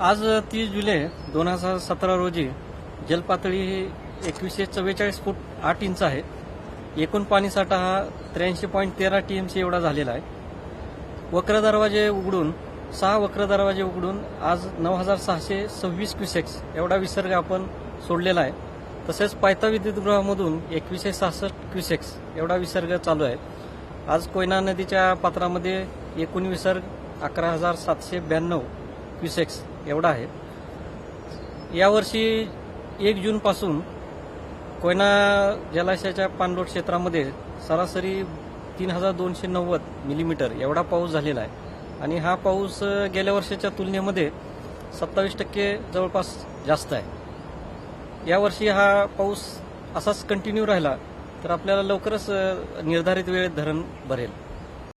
आज 30 जुलै 2017 रोजी जलपातळी ही 2144 फूट 8 इंच आहे. एकूण पाणीसाठा हा 83.13 टीएमसी एवढा झालेला आहे. वक्र दरवाजे उघडून 6 वक्र दरवाजे उघडून आज 9626 क्युसेक्स एवढा विसर्ग आपण सोडलेला आहे. तसेच पायथा विद्युतगृहामधून 2166 क्युसेक्स एवढा विसर्ग चालू आहे. आज कोयना नदीच्या पात्रामध्ये एकूण विसर्ग 11,792 क्युसेक्स एवढा आहे. यावर्षी 1 जूनपासून कोयना जलाशयाच्या पाणलोट क्षेत्रामध्ये सरासरी 3290 मिलीमीटर एवढा पाऊस झालेला आहे आणि हा पाऊस गेल्या वर्षाच्या तुलनेमध्ये 27% जवळपास जास्त आहे. यावर्षी हा पाऊस असाच कंटिन्यू राहिला तर आपल्याला लवकरच निर्धारित वेळेत धरण भरेल.